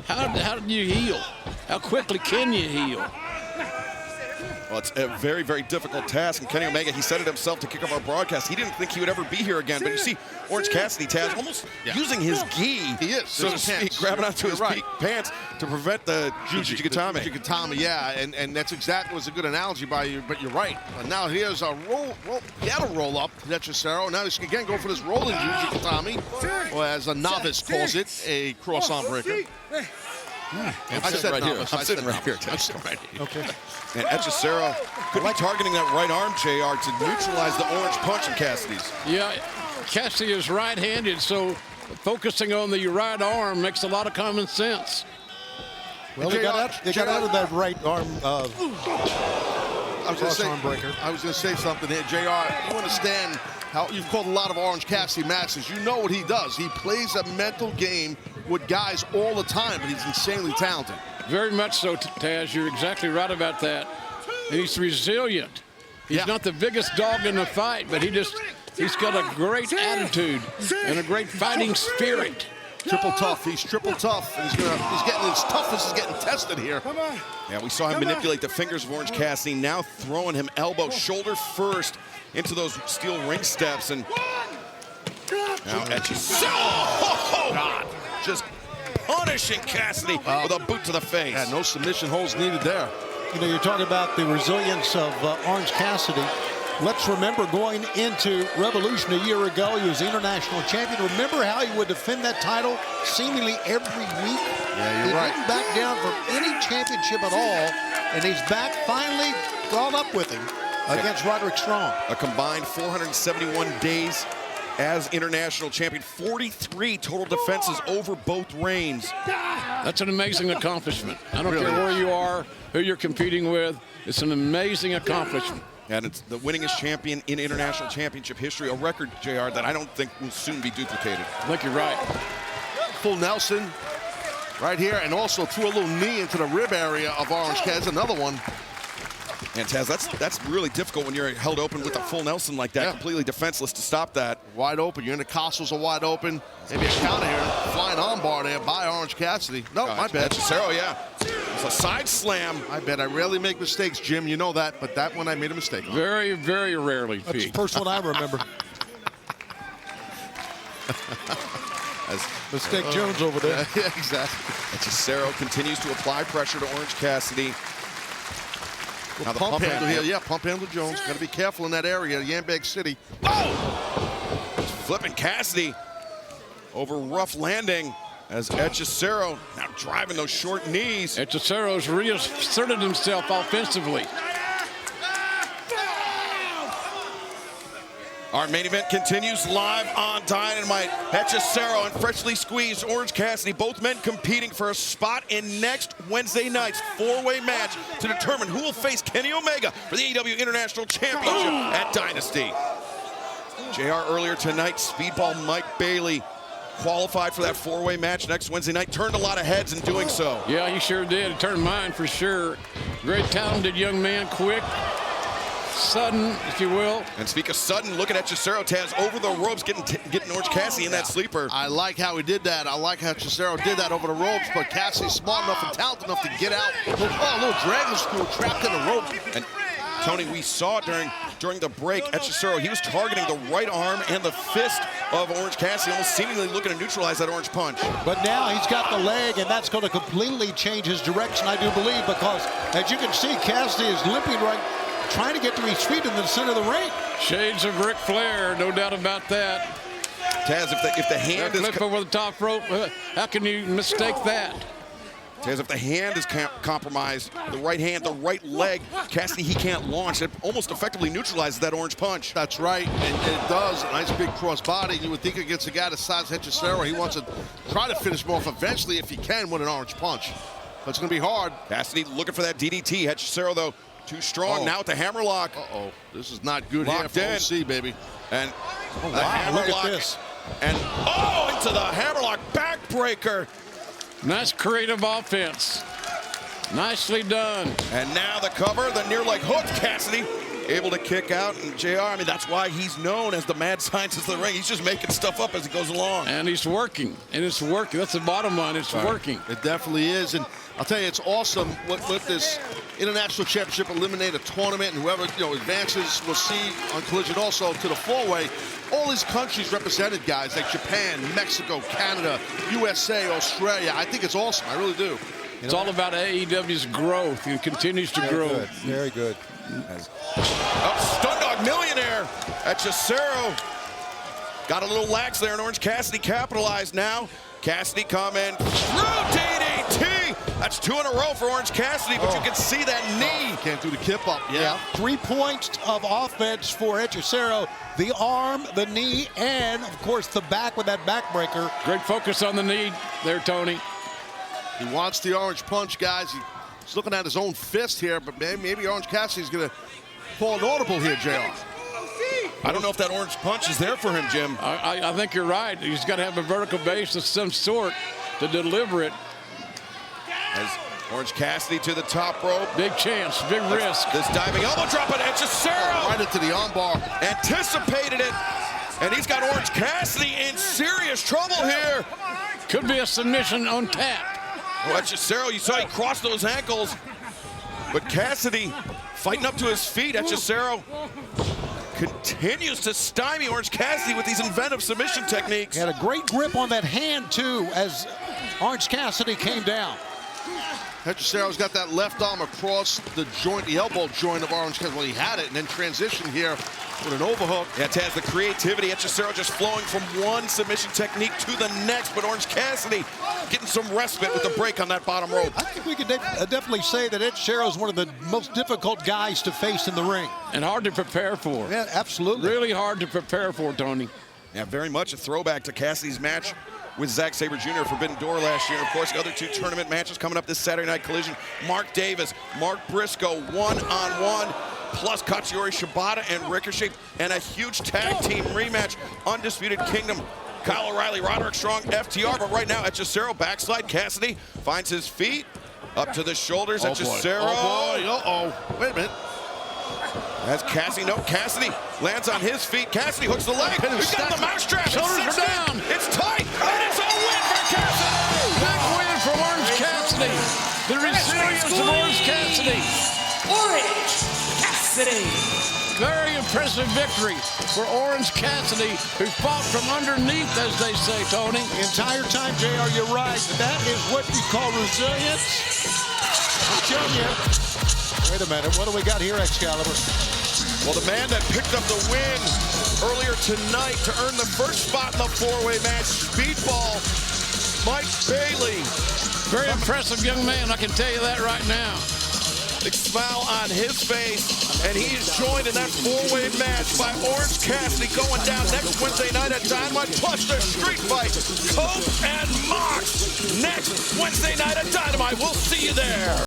How do you heal? How quickly can you heal? Well, it's a very, very difficult task. And Kenny Omega, he said it himself to kick off our broadcast. He didn't think he would ever be here again. But you see Orange Cassidy, Taz, almost using his gi, so to speak, grabbing onto his pants to prevent the Jujigatame. Jujigatame, yeah, and that's exactly was a good analogy by you, but you're right. But now here's a roll. He had a roll up, Hechicero. Now he's again going for this rolling Jujigatame, or as a novice calls it, a cross-arm breaker. I'm sitting right here. I'm sitting right here. I'm sitting right here. Okay. And Hechicero could be targeting that right arm, JR, to neutralize the orange punch in Cassidy's. Yeah, Cassidy is right-handed, so focusing on the right arm makes a lot of common sense. Well, they got out of that right arm cross-arm breaker. I was going to say something here, JR. You understand how you've called a lot of Orange Cassidy matches. You know what he does. He plays a mental game with guys all the time, but he's insanely talented. Very much so, Taz. You're exactly right about that. And he's resilient. He's not the biggest dog in the fight, but he's got a great attitude and a great fighting spirit. Triple tough. He's triple tough. And he's getting his toughness is getting tested here. Yeah, we saw him manipulate the fingers of Orange Cassidy, now throwing him elbow, shoulder first into those steel ring steps. And now just punishing Cassidy with a boot to the face. Yeah, no submission holds needed there. You know, you're talking about the resilience of Orange Cassidy. Let's remember going into Revolution a year ago, he was the international champion. Remember how he would defend that title seemingly every week? Yeah, you're right. He didn't back down from any championship at all, and he's back finally caught up with him against Roderick Strong. A combined 471 days as international champion, 43 total defenses over both reigns. That's an amazing accomplishment. I don't care where you are, who you're competing with. It's an amazing accomplishment. And it's the winningest champion in international championship history, a record, JR, that I don't think will soon be duplicated. I think you're right. Full Nelson right here, and also threw a little knee into the rib area of Orange Cassidy. Another one. And Taz, that's really difficult when you're held open with a full Nelson like that, completely defenseless to stop that. Wide open, your intercostals are wide open. Maybe a counter here, flying arm bar there by Orange Cassidy. No, my bad. Hechicero, yeah. It's a side slam. I bet I rarely make mistakes, Jim, you know that, but that one I made a mistake on. Very, very rarely, That's Pete. the first one I remember. Mistake Jones over there. Yeah, exactly. Hechicero continues to apply pressure to Orange Cassidy. Now the pump handle here, pump handle Jones. Got to be careful in that area, Yambag City. Oh! Flipping Cassidy over rough landing as Hechicero now driving those short knees. Hechicero's reasserted himself offensively. Our main event continues live on Dynamite. Hechicero and freshly squeezed Orange Cassidy, both men competing for a spot in next Wednesday night's four-way match to determine who will face Kenny Omega for the AEW International Championship at Dynasty. JR earlier tonight, Speedball Mike Bailey qualified for that four-way match next Wednesday night. Turned a lot of heads in doing so. Yeah, he sure did. He turned mine for sure. Great talented young man, quick, sudden, if you will. And speak of sudden, look at Hechicero, Taz, over the ropes, getting Orange Cassidy in that sleeper. I like how he did that. I like how Hechicero did that over the ropes, but Cassidy's smart enough and talented enough to get out. Oh, a little dragon screw trapped in the rope. And Tony, we saw during the break, Hechicero, he was targeting the right arm and the fist of Orange Cassidy, almost seemingly looking to neutralize that orange punch. But now he's got the leg, and that's going to completely change his direction, I do believe, because as you can see, Cassidy is limping right, trying to get to his feet in the center of the ring. Shades of Ric Flair, no doubt about that. Taz, if the hand is flip over the top rope, how can you mistake that? Taz, if the hand is compromised, the right hand, the right leg, Cassidy, he can't launch. It almost effectively neutralizes that orange punch. That's right, and it does. A nice big cross body. You would think against a guy the size of Hechicero, he wants to try to finish him off eventually if he can with an orange punch. But it's going to be hard. Cassidy looking for that DDT. Hechicero, though, too strong. Now with the hammerlock. Uh-oh. This is not good Locked here for in. OC, baby. And Oh, the wow, hammerlock. look at this. And, into the hammerlock backbreaker. Nice creative offense. Nicely done. And now the cover, the near leg hook, Cassidy. able to kick out. And JR, I mean, that's why he's known as the mad scientist of the ring. He's just making stuff up as he goes along. And he's working, and it's working. That's the bottom line. It's working. It definitely is. And I'll tell you, it's awesome with this International Championship Eliminator Tournament, and whoever advances, we'll see on Collision also to the four-way. All these countries represented, guys, like Japan, Mexico, Canada, USA, Australia. I think it's awesome. I really do. It's all about AEW's growth. It continues to grow. Good. Very good. Stun Dog Millionaire at Hechicero. Got a little lax there, and Orange Cassidy capitalized now. Cassidy coming through DDT. That's 2 in a row for Orange Cassidy, but you can see that knee. Can't do the kip up. Yeah. 3 points of offense for Hechicero. The arm, the knee, and, of course, the back with that backbreaker. Great focus on the knee there, Tony. He wants the orange punch, guys. He's looking at his own fist here, but maybe Orange Cassidy's going to pull an audible here, JR. I don't know if that orange punch is there for him, Jim. I think you're right. He's got to have a vertical base of some sort to deliver it. As Orange Cassidy to the top rope. Big chance, big risk. This diving elbow drop at Hechicero. Right into the armbar. Anticipated it. And he's got Orange Cassidy in serious trouble here. Could be a submission on tap. Oh, Hechicero, you saw he crossed those ankles. But Cassidy fighting up to his feet. Hechicero continues to stymie Orange Cassidy with these inventive submission techniques. He had a great grip on that hand, too, as Orange Cassidy came down. Hechicero's got that left arm across the joint, the elbow joint of Orange Cassidy. Well, he had it, and then transition here with an overhook. Yeah, Taz, the creativity. Hechicero just flowing from one submission technique to the next, but Orange Cassidy getting some respite with the break on that bottom rope. I think we could definitely say that Hechicero is one of the most difficult guys to face in the ring. And hard to prepare for. Yeah, absolutely. Really hard to prepare for, Tony. Yeah, very much a throwback to Cassidy's match with Zack Sabre Jr. Forbidden Door last year. Of course, the other 2 tournament matches coming up this Saturday Night Collision. Mark Davis, Mark Briscoe, one-on-one, plus Katsuyori Shibata and Ricochet, and a huge tag team rematch, Undisputed Kingdom. Kyle O'Reilly, Roderick Strong, FTR, but right now, Hechicero backslide. Cassidy finds his feet, up to the shoulders. Hechicero. Oh, boy. Uh-oh. Wait a minute. As Cassidy lands on his feet. Cassidy hooks the leg. He's got the mousetrap. Shoulders are down. It's tight, and it's a win for Cassidy. Big win for Orange Cassidy. The resilience of Orange Cassidy. Orange Cassidy. Very impressive victory for Orange Cassidy, who fought from underneath, as they say, Tony. The entire time, JR, you're right. That is what you call resilience. I'm telling you. Wait a minute, what do we got here, Excalibur? Well, the man that picked up the win earlier tonight to earn the first spot in the 4-way match, Speedball, Mike Bailey. Very impressive young man, I can tell you that right now. Big smile on his face, and he is joined in that 4-way match by Orange Cassidy going down next Wednesday night at Dynamite, plus the street fight, Cope and Mox, next Wednesday night at Dynamite. We'll see you there.